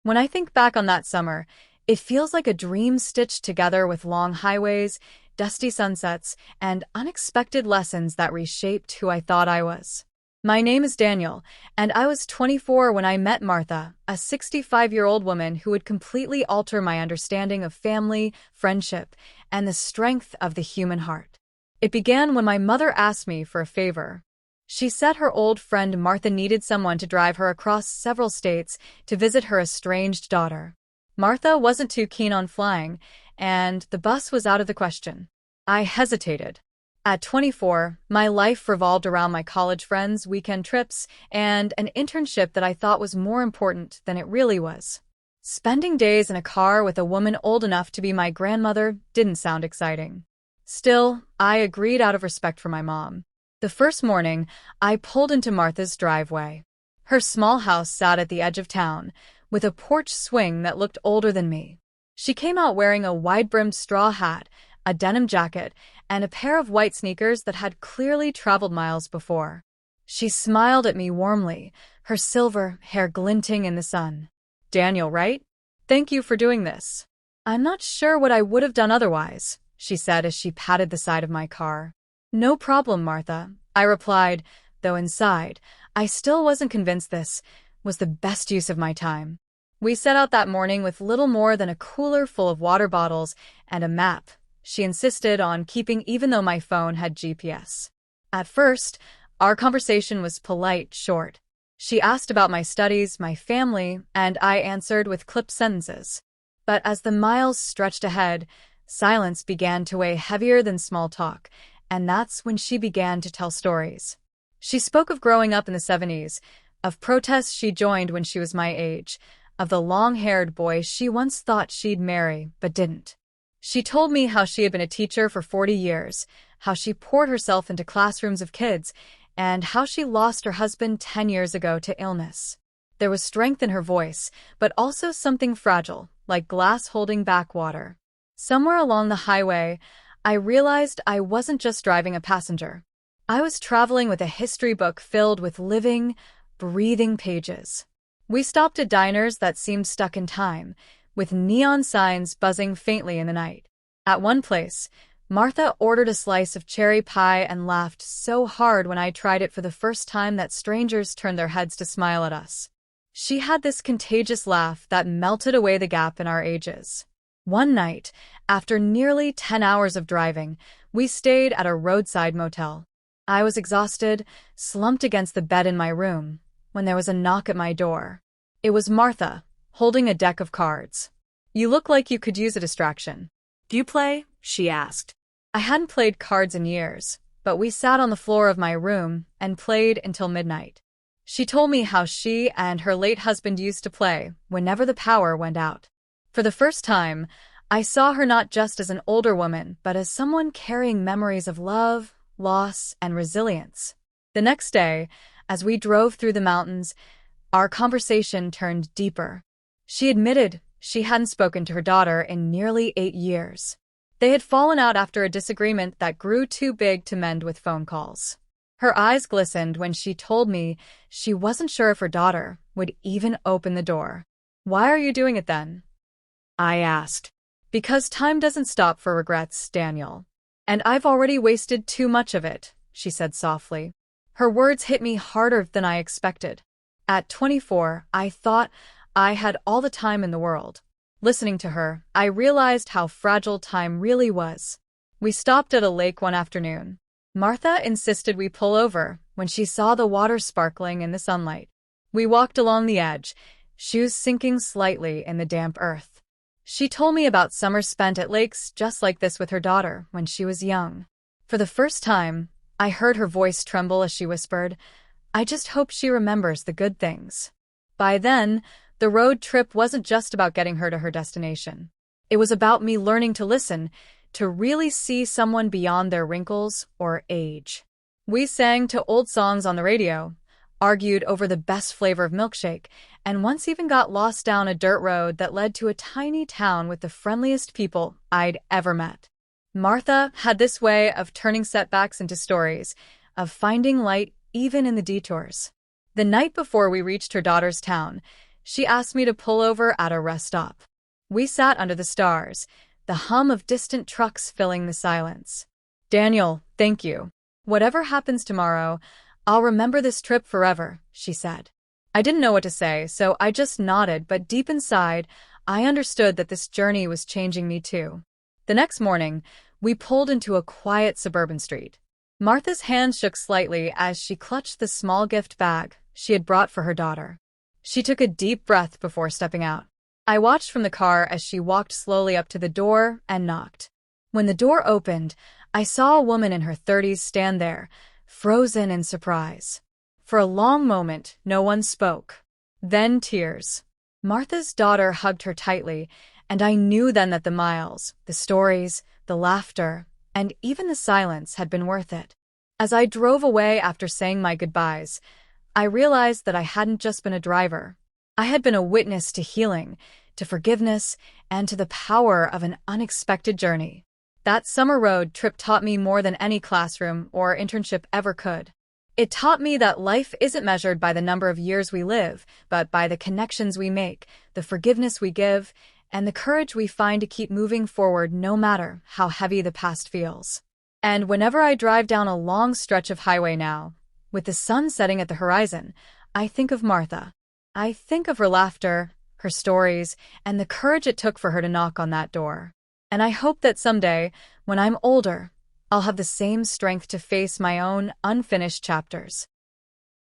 When I think back on that summer, it feels like a dream stitched together with long highways, dusty sunsets, and unexpected lessons that reshaped who I thought I was. My name is Daniel, and I was 24 when I met Martha, a 65-year-old woman who would completely alter my understanding of family, friendship, and the strength of the human heart. It began when my mother asked me for a favor. She said her old friend Martha needed someone to drive her across several states to visit her estranged daughter. Martha wasn't too keen on flying, and the bus was out of the question. I hesitated. At 24, my life revolved around my college friends, weekend trips, and an internship that I thought was more important than it really was. Spending days in a car with a woman old enough to be my grandmother didn't sound exciting. Still, I agreed out of respect for my mom. The first morning, I pulled into Martha's driveway. Her small house sat at the edge of town, with a porch swing that looked older than me. She came out wearing a wide-brimmed straw hat, a denim jacket, and a pair of white sneakers that had clearly traveled miles before. She smiled at me warmly, her silver hair glinting in the sun. "Daniel, right? Thank you for doing this." "I'm not sure what I would have done otherwise," she said as she patted the side of my car. "No problem, Martha," I replied, though inside, I still wasn't convinced this was the best use of my time. We set out that morning with little more than a cooler full of water bottles and a map. She insisted on keeping even though my phone had GPS. At first, our conversation was polite, short. She asked about my studies, my family, and I answered with clipped sentences. But as the miles stretched ahead, silence began to weigh heavier than small talk, and that's when she began to tell stories. She spoke of growing up in the 70s, of protests she joined when she was my age, of the long-haired boy she once thought she'd marry but didn't. She told me how she had been a teacher for 40 years, how she poured herself into classrooms of kids, and how she lost her husband 10 years ago to illness. There was strength in her voice, but also something fragile, like glass holding back water. Somewhere along the highway, I realized I wasn't just driving a passenger. I was traveling with a history book filled with living, breathing pages. We stopped at diners that seemed stuck in time, with neon signs buzzing faintly in the night. At one place, Martha ordered a slice of cherry pie and laughed so hard when I tried it for the first time that strangers turned their heads to smile at us. She had this contagious laugh that melted away the gap in our ages. One night, after nearly 10 hours of driving, we stayed at a roadside motel. I was exhausted, slumped against the bed in my room, when there was a knock at my door. It was Martha, holding a deck of cards. "You look like you could use a distraction. Do you play?" she asked. I hadn't played cards in years, but we sat on the floor of my room and played until midnight. She told me how she and her late husband used to play whenever the power went out. For the first time, I saw her not just as an older woman, but as someone carrying memories of love, loss, and resilience. The next day, as we drove through the mountains, our conversation turned deeper. She admitted she hadn't spoken to her daughter in nearly 8 years. They had fallen out after a disagreement that grew too big to mend with phone calls. Her eyes glistened when she told me she wasn't sure if her daughter would even open the door. "Why are you doing it then?" I asked. "Because time doesn't stop for regrets, Daniel. And I've already wasted too much of it," she said softly. Her words hit me harder than I expected. At 24, I thought I had all the time in the world. Listening to her, I realized how fragile time really was. We stopped at a lake one afternoon. Martha insisted we pull over when she saw the water sparkling in the sunlight. We walked along the edge, shoes sinking slightly in the damp earth. She told me about summers spent at lakes just like this with her daughter when she was young. For the first time, I heard her voice tremble as she whispered, "I just hope she remembers the good things." By then, the road trip wasn't just about getting her to her destination. It was about me learning to listen, to really see someone beyond their wrinkles or age. We sang to old songs on the radio, argued over the best flavor of milkshake, and once even got lost down a dirt road that led to a tiny town with the friendliest people I'd ever met. Martha had this way of turning setbacks into stories, of finding light even in the detours. The night before we reached her daughter's town, She asked me to pull over at a rest stop. We sat under the stars, the hum of distant trucks filling the silence. "Daniel, thank you. Whatever happens tomorrow, I'll remember this trip forever," she said. I didn't know what to say, so I just nodded, but deep inside, I understood that this journey was changing me too. The next morning, we pulled into a quiet suburban street. Martha's hand shook slightly as she clutched the small gift bag she had brought for her daughter. She took a deep breath before stepping out. I watched from the car as she walked slowly up to the door and knocked. When the door opened, I saw a woman in her 30s stand there, frozen in surprise. For a long moment, no one spoke. Then tears. Martha's daughter hugged her tightly, and I knew then that the miles, the stories, the laughter, and even the silence had been worth it. As I drove away after saying my goodbyes, I realized that I hadn't just been a driver. I had been a witness to healing, to forgiveness, and to the power of an unexpected journey. That summer road trip taught me more than any classroom or internship ever could. It taught me that life isn't measured by the number of years we live, but by the connections we make, the forgiveness we give, and the courage we find to keep moving forward no matter how heavy the past feels. And whenever I drive down a long stretch of highway now, with the sun setting at the horizon, I think of Martha. I think of her laughter, her stories, and the courage it took for her to knock on that door. And I hope that someday, when I'm older, I'll have the same strength to face my own unfinished chapters.